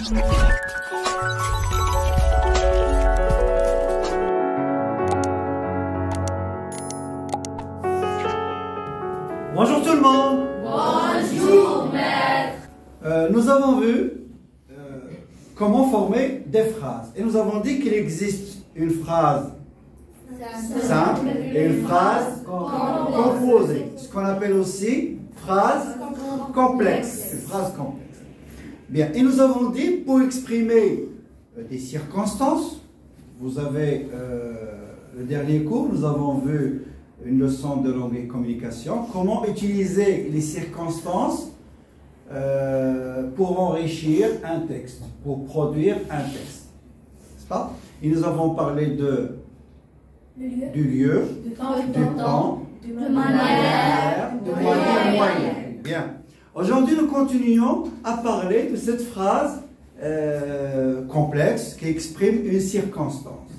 Bonjour tout le monde. Bonjour, maître. Nous avons vu comment former des phrases. Et nous avons dit qu'il existe une phrase simple et une phrase composée. Ce qu'on appelle aussi phrase complexe. Une phrase complexe. Bien. Et nous avons dit pour exprimer des circonstances, vous avez le dernier cours, nous avons vu une leçon de langue et communication, comment utiliser les circonstances pour enrichir un texte, pour produire un texte. N'est-ce pas? Et nous avons parlé du lieu, du temps, de manière, de moyen. Bien. Aujourd'hui, nous continuons à parler de cette phrase complexe qui exprime une circonstance.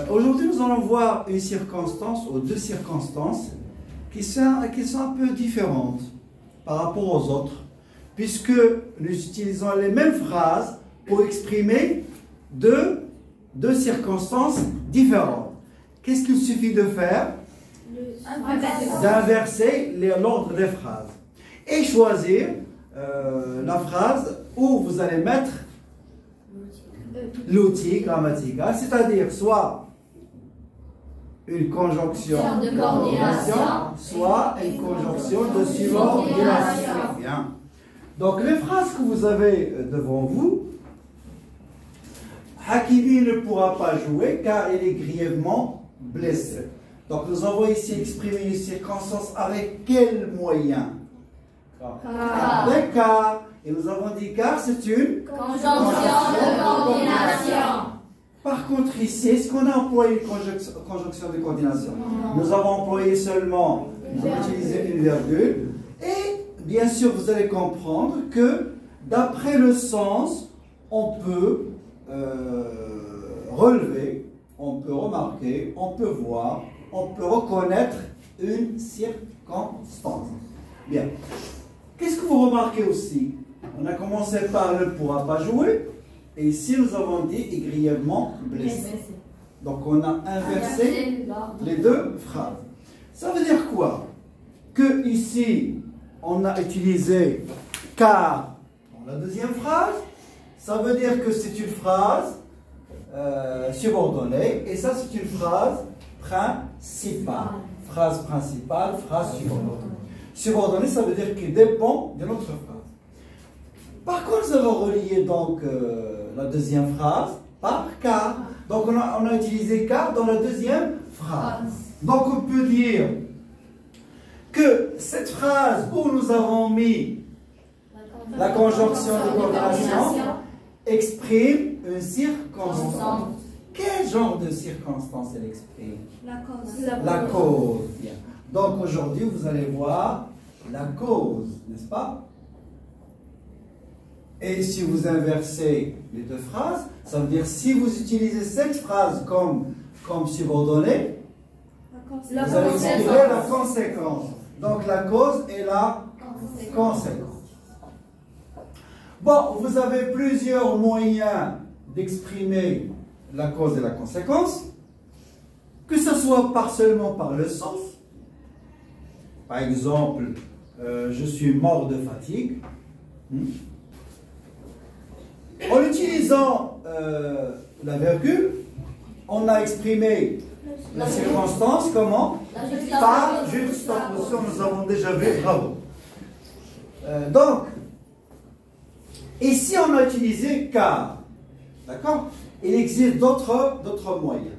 Aujourd'hui, nous allons voir une circonstance ou deux circonstances qui sont un peu différentes par rapport aux autres, puisque nous utilisons les mêmes phrases pour exprimer deux circonstances différentes. Qu'est-ce qu'il suffit de faire? D'inverser l'ordre des phrases et choisir la phrase où vous allez mettre l'outil grammatical, c'est-à-dire soit une conjonction de coordination, soit une conjonction de subordination. Bien. Donc les phrases que vous avez devant vous, Hakimi ne pourra pas jouer car il est grièvement blessé. Donc nous avons ici exprimé une circonstance avec quel moyen? Avec car. Et nous avons dit car c'est une conjonction de coordination. Par contre ici, est-ce qu'on a employé une conjonction de coordination? Nous avons employé seulement, nous avons utilisé une virgule. Et bien sûr, vous allez comprendre que d'après le sens, on peut relever, on peut remarquer, on peut voir, on peut reconnaître une circonstance. Bien. Qu'est-ce que vous remarquez aussi? On a commencé par ne pourra pas jouer, et ici nous avons dit est grièvement blessé. Donc on a inversé les deux phrases. Ça veut dire quoi? Que ici on a utilisé car dans la deuxième phrase, ça veut dire que c'est une phrase subordonnée, et ça c'est une phrase principale. Phrase principale, phrase subordonnée. Subordonnée, ça veut dire qu'il dépend de notre phrase. Par contre, nous avons relié donc la deuxième phrase par car. Donc on a utilisé car dans la deuxième phrase. Donc on peut dire que cette phrase où nous avons mis la conjonction de coordination exprime une circonstance. Quel genre de circonstance elle exprime? La cause. Bien. Donc aujourd'hui, vous allez voir la cause, n'est-ce pas? Et si vous inversez les deux phrases, ça veut dire si vous utilisez cette phrase comme subordonnée, vous allez exprimer la conséquence. Donc la cause et la conséquence. Bon, vous avez plusieurs moyens d'exprimer la cause et la conséquence, que ce soit seulement par le sens. Par exemple, je suis mort de fatigue. En utilisant la virgule, on a exprimé la circonstance comment? Par juxtaposition, nous avons déjà vu, bravo. Donc, ici on a utilisé car, d'accord? Il existe d'autres moyens.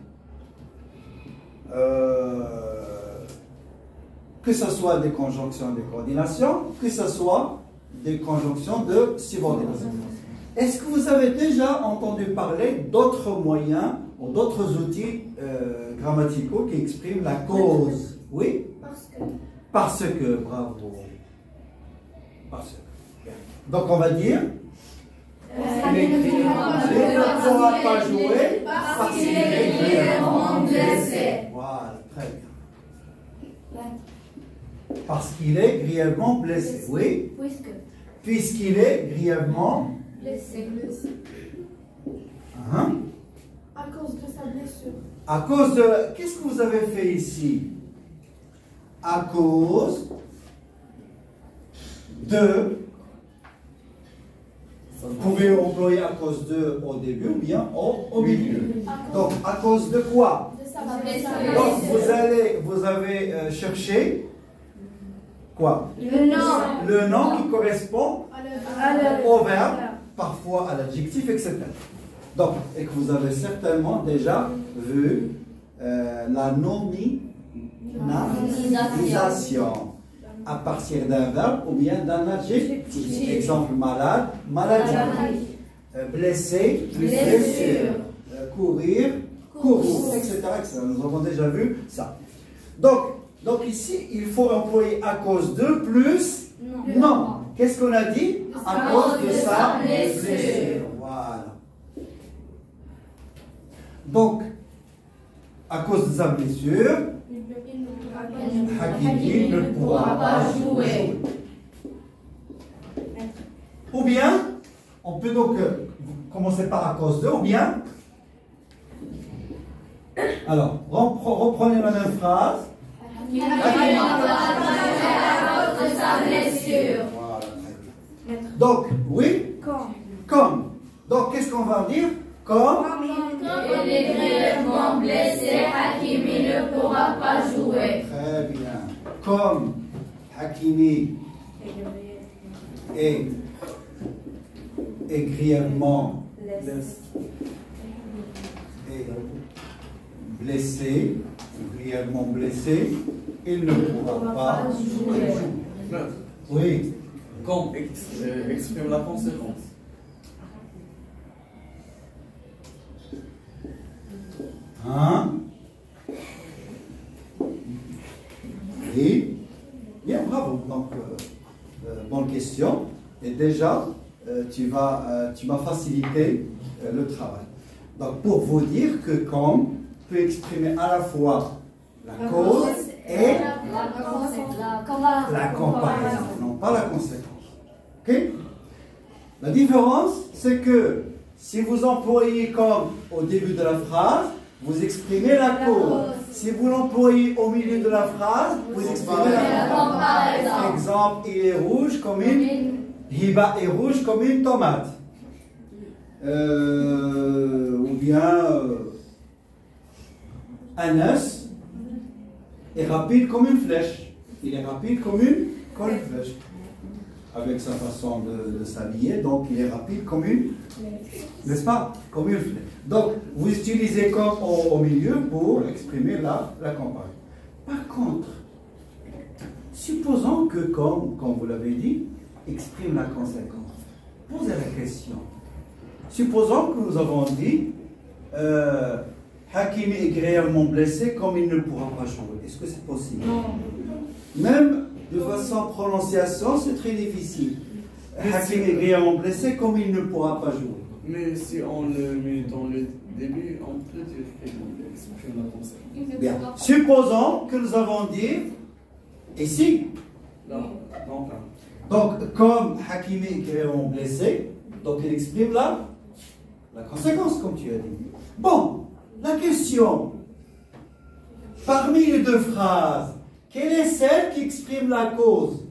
Que ce soit des conjonctions de coordination, que ce soit des conjonctions de subordination. Est-ce que vous avez déjà entendu parler d'autres moyens ou d'autres outils grammaticaux qui expriment la cause? Oui? Parce que, bravo. Parce que. Donc on va dire, il ne pourra pas jouer parce qu'il est grièvement blessé. Voilà, très bien. Parce qu'il est grièvement blessé, oui? Puisqu'il est grièvement Blessé. Hein? À cause de sa blessure. À cause de... Qu'est-ce que vous avez fait ici? À cause de... Vous pouvez employer à cause de au début ou bien au milieu. Donc, à cause de quoi? De sa blessure. Donc, vous avez cherché quoi? Le nom. Le nom qui correspond À au verbe, parfois à l'adjectif, etc. Donc, et que vous avez certainement déjà vu la nominalisation à partir d'un verbe ou bien d'un adjectif. Exemple, malade, maladie. Blessé, blessure. Courir, cours, etc., etc. Nous avons déjà vu ça. Donc ici, il faut employer à cause de plus non. Qu'est-ce qu'on a dit? À cause de sa blessure. Voilà. Donc, à cause de sa blessure, Hakimi ne pourra pas jouer. Ou bien, on peut donc commencer par à cause de, ou bien, alors, reprenez la même phrase. À cause de sa blessure. Voilà, très bien. Donc, oui, comme. Donc, qu'est-ce qu'on va dire? Comme. Il est grièvement blessé, Hakimi ne pourra pas jouer. Très bien. Comme Hakimi est grièvement blessé, grièvement blessé, il ne pourra pas jouer. Oui. Quand exprime la conséquence. Hein? Oui. Bien, bravo. Donc, bonne question. Et déjà, tu m'as facilité le travail. Donc, pour vous dire que comme peut exprimer à la fois la cause et la comparaison, non pas la conséquence. Ok? La différence, c'est que si vous employez comme au début de la phrase, vous exprimez la cause. Si vous l'employez au milieu de la phrase, vous exprimez la comparaison. Exemple, il est rouge comme une... Hiba est rouge comme une tomate. Ou bien... Anas est rapide comme une flèche. Il est rapide comme une flèche. Avec sa façon de s'habiller, donc il est rapide comme une, n'est-ce pas? Comme une flèche. Donc, vous utilisez comme au milieu pour exprimer la comparaison. Par contre, supposons que comme vous l'avez dit, exprime la conséquence. Posez la question. Supposons que nous avons dit Hakimi est grièvement blessé comme il ne pourra pas jouer. Est-ce que c'est possible? Non. Même de façon prononciation, c'est très difficile. Hakimi est grièvement blessé comme il ne pourra pas jouer. Mais si on le met dans le début, on peut dire qu'il exprime la conséquence. Bien. Supposons que nous avons dit ici. Là, donc, comme Hakimi est grièvement blessé, donc il exprime la conséquence, comme tu as dit. Bon, la question, parmi les deux phrases, quelle est celle qui exprime la cause?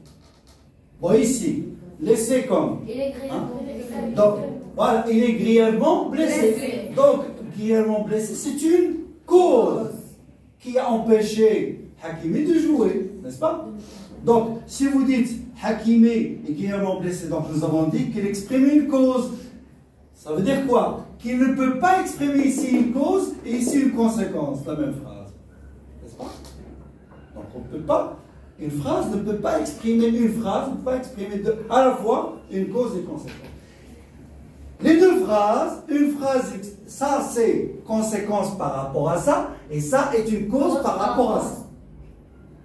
Bon, ici, laissez comme. Il est grièvement blessé. Donc, voilà, il est grièvement blessé. Donc, grièvement blessé, c'est une cause qui a empêché Hakimi de jouer, n'est-ce pas? Donc, si vous dites Hakimi est grièvement blessé, donc nous avons dit qu'il exprime une cause. Ça veut dire quoi? Qu'il ne peut pas exprimer ici une cause et ici une conséquence, la même phrase. N'est-ce pas? Donc, on ne peut pas. Une phrase ne peut pas exprimer une phrase, ne peut pas exprimer à la fois une cause et une conséquence. Les deux phrases, une phrase, ça c'est conséquence par rapport à ça, et ça est une cause par rapport à ça.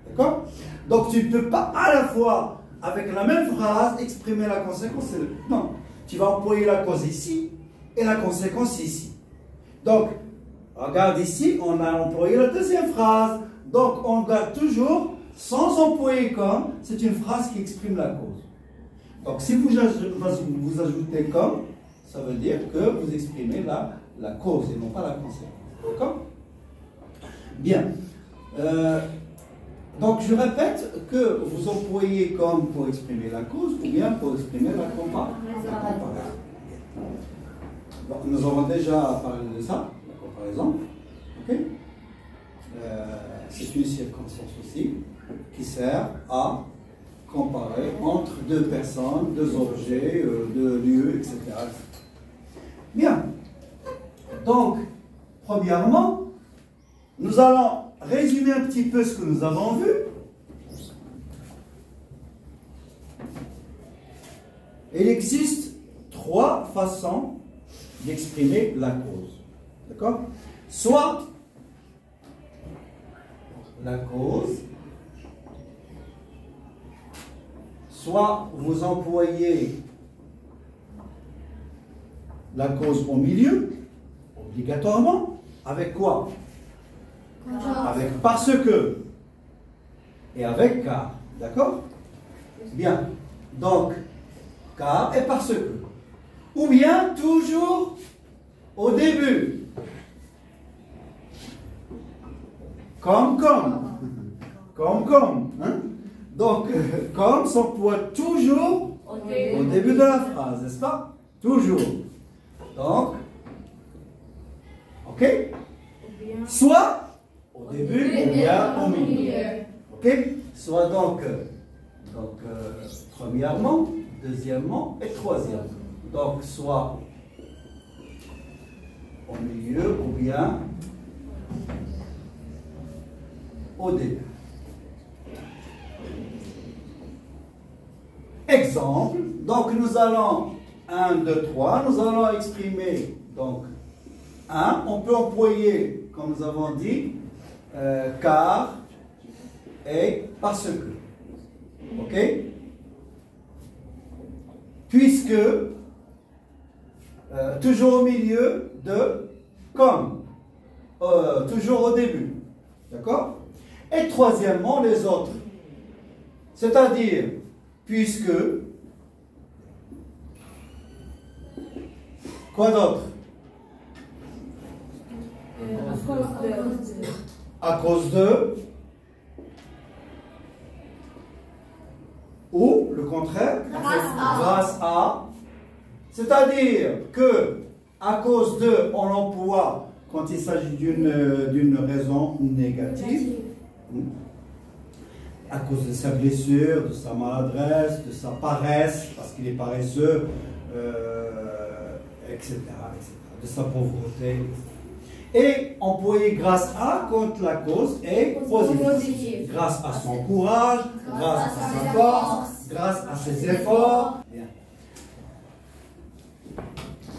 D'accord? Donc tu ne peux pas à la fois, avec la même phrase, exprimer la conséquence. Non, tu vas employer la cause ici et la conséquence ici. Donc, regarde ici, on a employé la deuxième phrase. Donc on garde toujours, sans employer comme, c'est une phrase qui exprime la cause. Donc si vous ajoutez comme, ça veut dire que vous exprimez la cause et non pas la conséquence. D'accord? Bien. Donc je répète que vous employez comme pour exprimer la cause ou bien pour exprimer la comparaison. Donc, nous avons déjà parlé de ça, la comparaison. Ok? C'est une circonstance aussi qui sert à comparer entre deux personnes, deux objets, deux lieux, etc. Bien. Donc, premièrement, nous allons résumer un petit peu ce que nous avons vu. Il existe trois façons d'exprimer la cause. D'accord? Soit la cause, soit vous employez la cause au milieu, obligatoirement, avec quoi? Avec parce que et avec car. D'accord? Bien. Donc, car et parce que. Ou bien toujours au début. Comme. Hein? Donc, comme s'emploie toujours au début de la phrase, n'est-ce pas? Toujours. Donc, ok? Soit au début ou bien au milieu. Ok? Soit donc premièrement, deuxièmement et troisièmement. Donc, soit au milieu ou bien au début. Exemple, donc nous allons 1, 2, 3, nous allons exprimer donc 1, on peut employer, comme nous avons dit, car et parce que. Ok? Puisque, toujours au milieu de comme, toujours au début. D'accord? Et troisièmement, les autres. C'est-à-dire, puisque, quoi d'autre? À cause de. Ou le contraire? Grâce à. C'est-à-dire que, à cause de, on l'emploie quand il s'agit d'une raison négative. À cause de sa blessure, de sa maladresse, de sa paresse, parce qu'il est paresseux, etc., de sa pauvreté. Et employer grâce à quand la cause est positive. Grâce à son courage, grâce à sa force, grâce à ses efforts. Bien.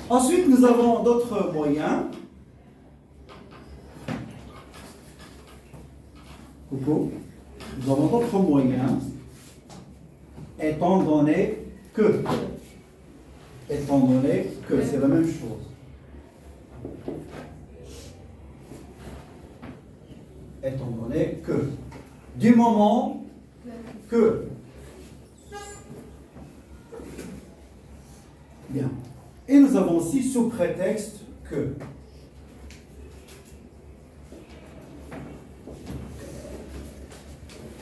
Ensuite, nous avons d'autres moyens. Coucou. Nous avons d'autres moyens, étant donné que. Étant donné que, c'est la même chose. Étant donné que. Du moment que. Bien. Et nous avons aussi sous prétexte que.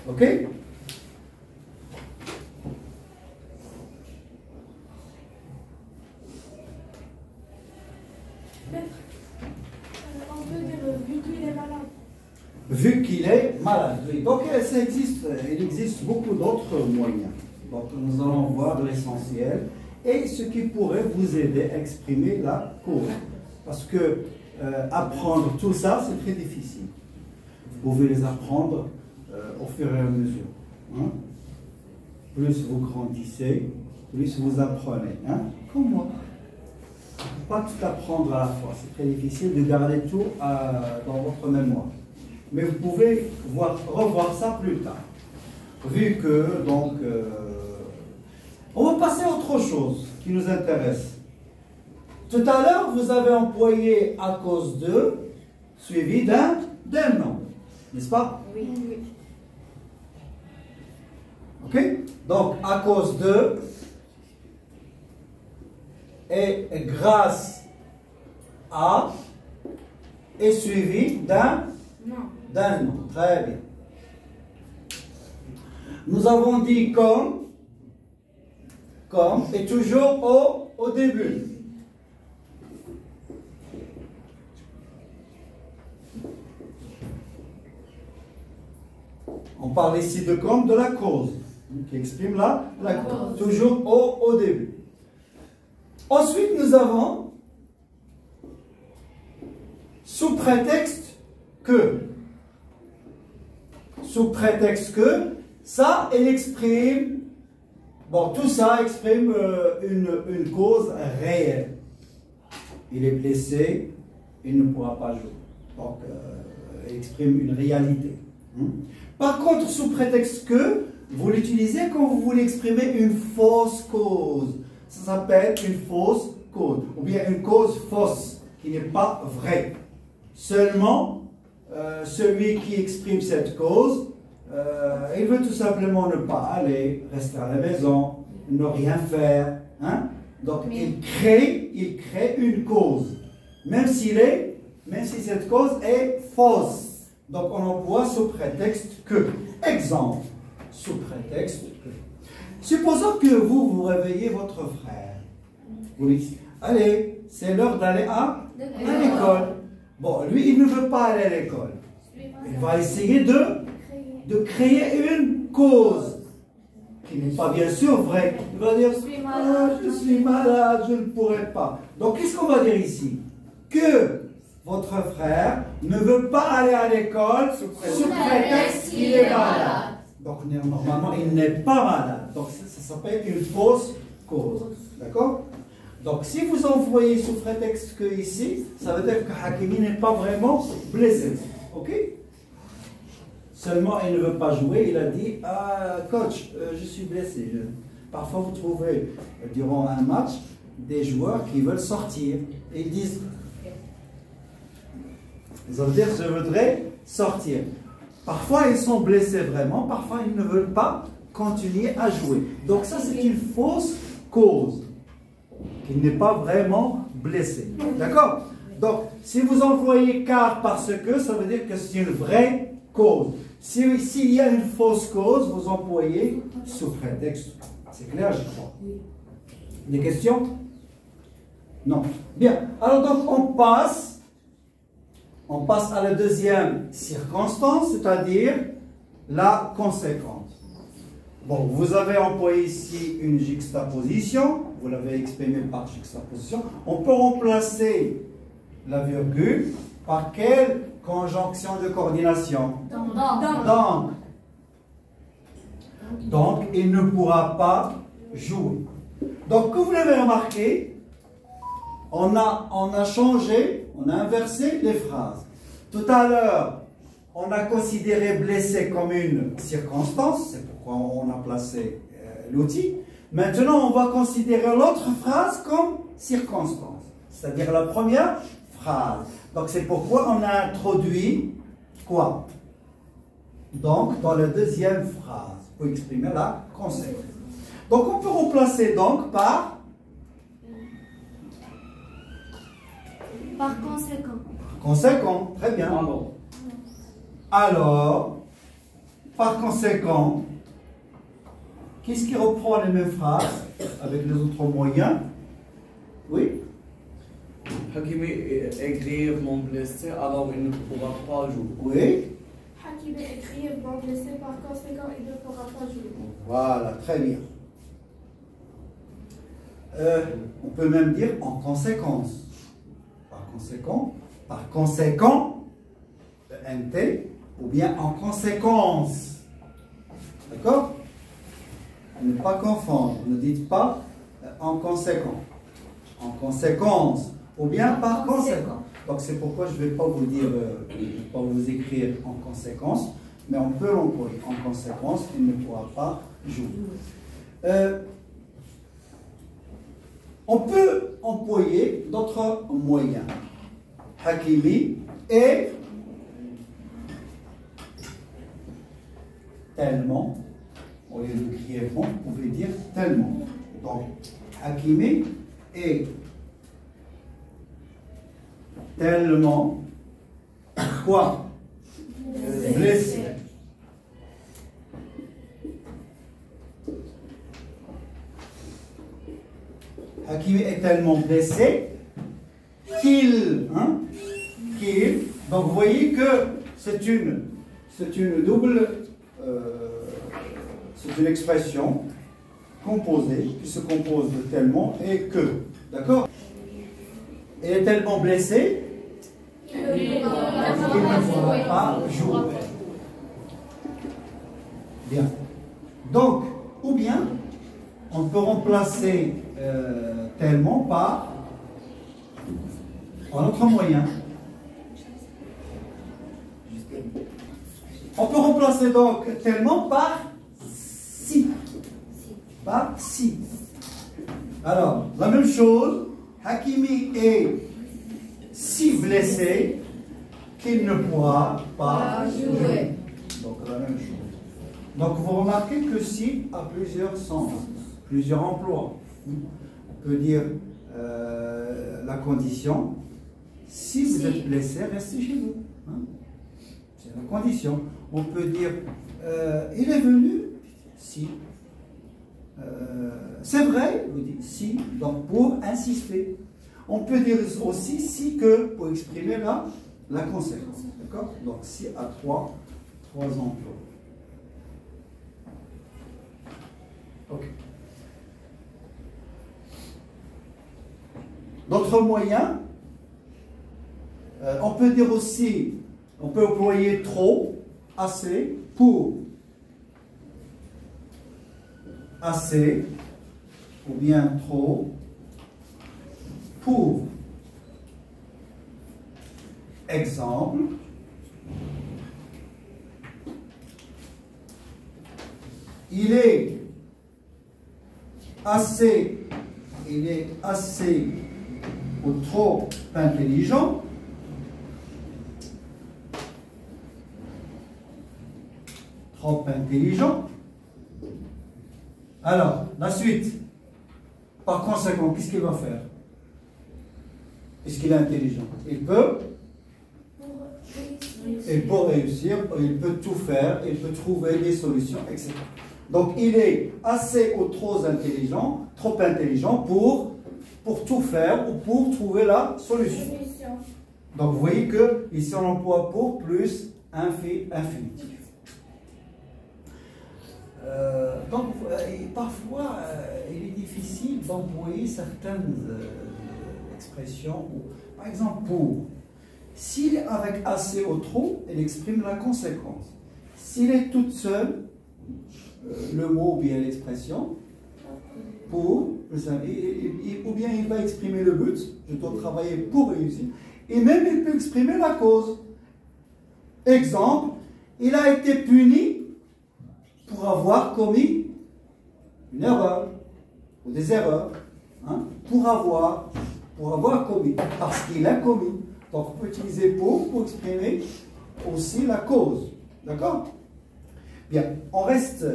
Ok? On peut dire vu qu'il est malade. Vu qu'il est malade. Oui. Donc il existe beaucoup d'autres moyens. Donc nous allons voir l'essentiel et ce qui pourrait vous aider à exprimer la cause. Parce que apprendre tout ça, c'est très difficile. Vous pouvez les apprendre au fur et à mesure. Hein? Plus vous grandissez, plus vous apprenez. Hein? Comme moi. Il ne faut pas tout apprendre à la fois. C'est très difficile de garder tout dans votre mémoire. Mais vous pouvez revoir ça plus tard. Vu que, donc, on va passer à autre chose qui nous intéresse. Tout à l'heure, vous avez employé à cause de, suivi d'un nom. N'est-ce pas? Oui. Ok? Donc, à cause de, et grâce à est suivi d'un nom. Très bien. Nous avons dit comme et toujours au début. On parle ici de comme, de la cause, qui exprime la cause. Toujours au début. Ensuite, nous avons sous prétexte que. Sous prétexte que, ça, il exprime, bon, tout ça exprime une cause réelle. Il est blessé, il ne pourra pas jouer. Donc, il exprime une réalité. Par contre, sous prétexte que, vous l'utilisez quand vous voulez exprimer une fausse cause. Ça s'appelle une fausse cause, ou bien une cause fausse, qui n'est pas vraie. Seulement, celui qui exprime cette cause, il veut tout simplement ne pas aller, rester à la maison, ne rien faire. Hein? Donc, il crée une cause, même si cette cause est fausse. Donc, on emploie sous prétexte que. Exemple, sous prétexte que. Supposons que vous réveillez votre frère. Vous dites, allez, c'est l'heure d'aller à l'école. Bon, lui, il ne veut pas aller à l'école. Il va essayer de créer une cause qui n'est pas bien sûr vraie. Il va dire, je suis malade, je ne pourrai pas. Donc, qu'est-ce qu'on va dire ici? Que votre frère ne veut pas aller à l'école sous prétexte qu'il est malade. Donc, normalement, il n'est pas malade. Donc, ça s'appelle une fausse cause. D'accord? Donc, si vous envoyez sous prétexte que ici, ça veut dire que Hakimi n'est pas vraiment blessé. Ok? Seulement, il ne veut pas jouer. Il a dit, coach, je suis blessé. Parfois, vous trouvez, durant un match, des joueurs qui veulent sortir. Et ils disent, ils vont dire, je voudrais sortir. Parfois, ils sont blessés vraiment. Parfois, ils ne veulent pas continuer à jouer. Donc, ça, c'est une fausse cause. Il n'est pas vraiment blessé. D'accord? Donc, si vous employez car parce que, ça veut dire que c'est une vraie cause. S'il y a une fausse cause, vous employez sous prétexte. C'est clair, je crois. Des questions? Non. Bien. Alors, donc, on passe à la deuxième circonstance, c'est-à-dire la conséquence. Bon, vous avez employé ici une juxtaposition, vous l'avez exprimé par juxtaposition. On peut remplacer la virgule par quelle conjonction de coordination? Donc, il ne pourra pas jouer. Donc, comme vous l'avez remarqué, on a changé, on a inversé les phrases. Tout à l'heure, on a considéré blessé comme une circonstance, c'est pourquoi on a placé l'outil. Maintenant, on va considérer l'autre phrase comme circonstance, c'est-à-dire la première phrase. Donc, c'est pourquoi on a introduit quoi? Donc, dans la deuxième phrase, pour exprimer la conséquence. Donc, on peut remplacer donc par conséquent. Conséquent, très bien. Alors, par conséquent, qu'est-ce qui reprend les mêmes phrases avec les autres moyens? Oui? Hakimi est grièvement blessé, alors il ne pourra pas jouer. Oui? Hakimi est grièvement blessé, par conséquent, il ne pourra pas jouer. Voilà, très bien. On peut même dire en conséquence. Par conséquent, NT, ou bien en conséquence. D'accord? Ne pas confondre. Ne dites pas en conséquent. En conséquence, ou bien par conséquent. Donc c'est pourquoi je ne vais pas vous dire, pas vous écrire en conséquence, mais on peut l'employer. En conséquence, il ne pourra pas jouer. On peut employer d'autres moyens. Hakimi est tellement, au lieu de grièvement, vous pouvez dire tellement. Donc, Hakimi est tellement quoi? Blessé. Hakimi est tellement blessé qu'il, donc vous voyez que c'est une double, c'est une expression composée qui se compose de tellement et que, d'accord? Il est tellement blessé qu'il ne pourra pas jouer. Bien. Donc, ou bien, on peut remplacer tellement par un autre moyen. On peut remplacer donc tellement par si. Par si. Alors, la même chose, Hakimi est si blessé qu'il ne pourra pas jouer. Donc, la même chose. Donc, vous remarquez que si a plusieurs sens, plusieurs emplois. On peut dire la condition, si vous êtes blessé, restez chez vous. Hein? C'est la condition. On peut dire, il est venu, si. C'est vrai, vous dites si, donc pour insister. On peut dire aussi si que pour exprimer la conséquence. D'accord? Donc si à trois emplois. Ok. D'autres moyens, on peut dire aussi, on peut employer trop, assez, pour. Assez, ou bien trop, pour. Exemple, il est assez ou trop intelligent Alors, la suite. Par conséquent, qu'est-ce qu'il va faire? Puisqu'il est intelligent, il peut réussir, il peut tout faire, il peut trouver des solutions, etc. Donc, il est assez ou trop intelligent pour tout faire ou pour trouver la solution. Donc, vous voyez que ici on emploie pour plus infinitif. Donc, parfois, il est difficile d'employer certaines expressions. Par exemple, pour. S'il est avec assez ou trop, il exprime la conséquence. S'il est toute seule, le mot ou bien l'expression, pour, ou bien il va exprimer le but, je dois travailler pour réussir, et même il peut exprimer la cause. Exemple, il a été puni pour avoir commis une erreur, ou des erreurs, hein, pour avoir commis, parce qu'il a commis. Donc on peut utiliser pour exprimer aussi la cause. D'accord? Bien, on reste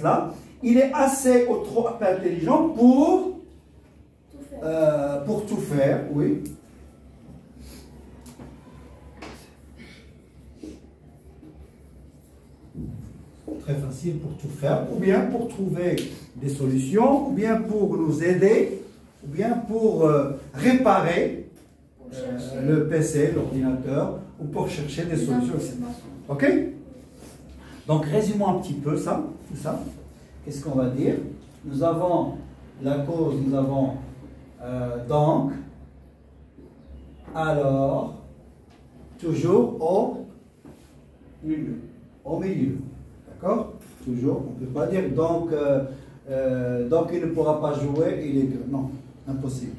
là. Il est assez ou trop intelligent pour tout faire, oui. Très facile pour tout faire, ou bien pour trouver des solutions, ou bien pour nous aider, ou bien pour réparer le PC, l'ordinateur, ou pour chercher des solutions, etc. Ok? Donc, résumons un petit peu ça, tout ça. Qu'est-ce qu'on va dire? Nous avons la cause, nous avons donc, alors, toujours au milieu. Au milieu. D'accord? Toujours. On ne peut pas dire donc il ne pourra pas jouer, il est. Non, impossible.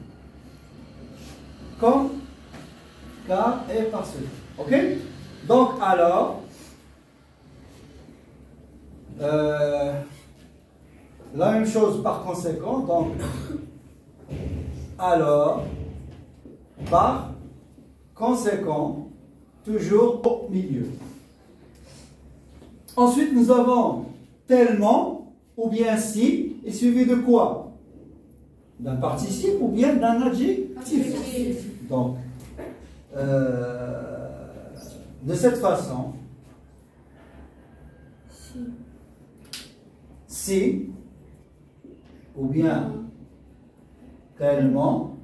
Comme, car et parce que. Ok? Donc, alors, la même chose par conséquent, donc, alors, par conséquent, toujours au milieu. Ensuite, nous avons tellement, ou bien si, et suivi de quoi? d'un participe ou bien d'un adjectif. Donc, de cette façon, si ou bien tellement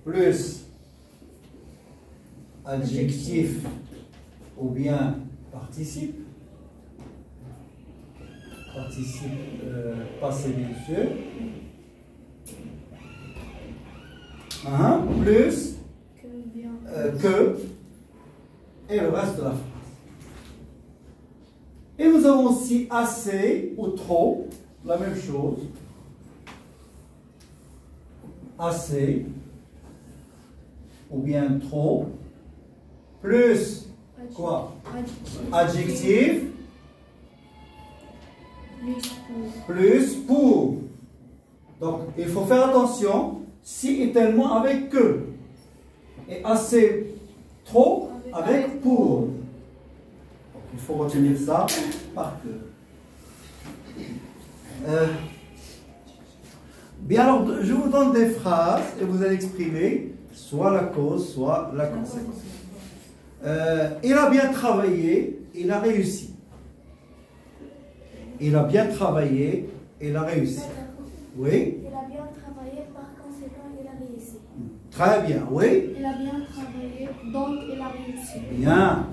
plus adjectif ou bien participe passé bien sûr, plus que et le reste de la phrase. Et nous avons aussi assez ou trop, la même chose. Assez ou bien trop, plus quoi? Adjectif, plus pour. Donc il faut faire attention, si et tellement avec que, et assez, trop avec pour. Donc, il faut retenir ça par cœur. Bien, alors je vous donne des phrases et vous allez exprimer soit la cause, soit la conséquence. Il a bien travaillé, il a réussi. Il a bien travaillé, il a réussi. Oui. Il a bien travaillé, par conséquent, il a réussi. Très bien, oui. Il a bien travaillé, donc il a réussi. Bien.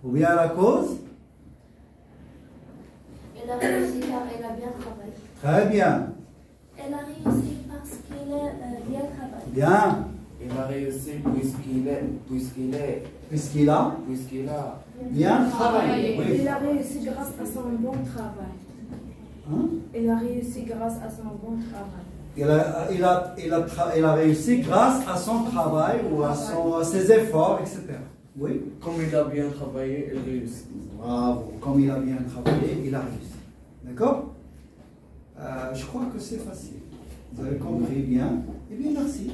Ou bien la cause? Il a réussi car il a bien travaillé. Très bien. Elle a réussi parce qu'il a bien travaillé. Bien. Il a réussi puisqu'il a Bien travaillé. Oui. Il a réussi grâce à son bon travail. Hein? Il a réussi grâce à son bon travail. Il a réussi grâce à son travail ou à ses efforts, etc. Oui. Comme il a bien travaillé, il réussit. Bravo. Comme il a bien travaillé, il a réussi. D'accord? Je crois que c'est facile. Vous avez compris bien. Eh bien, merci.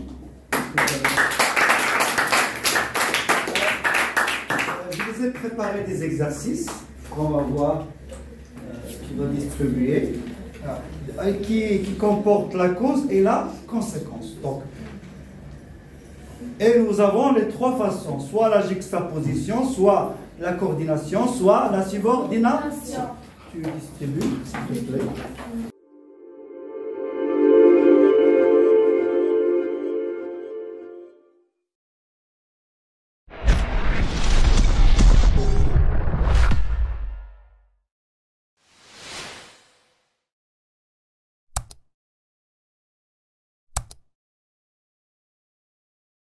Je vous ai préparé des exercices qu'on va voir, qui va distribuer, qui comportent la cause et la conséquence. Donc, et nous avons les trois façons, soit la juxtaposition, soit la coordination, soit la subordination. Tu distribues, s'il te plaît.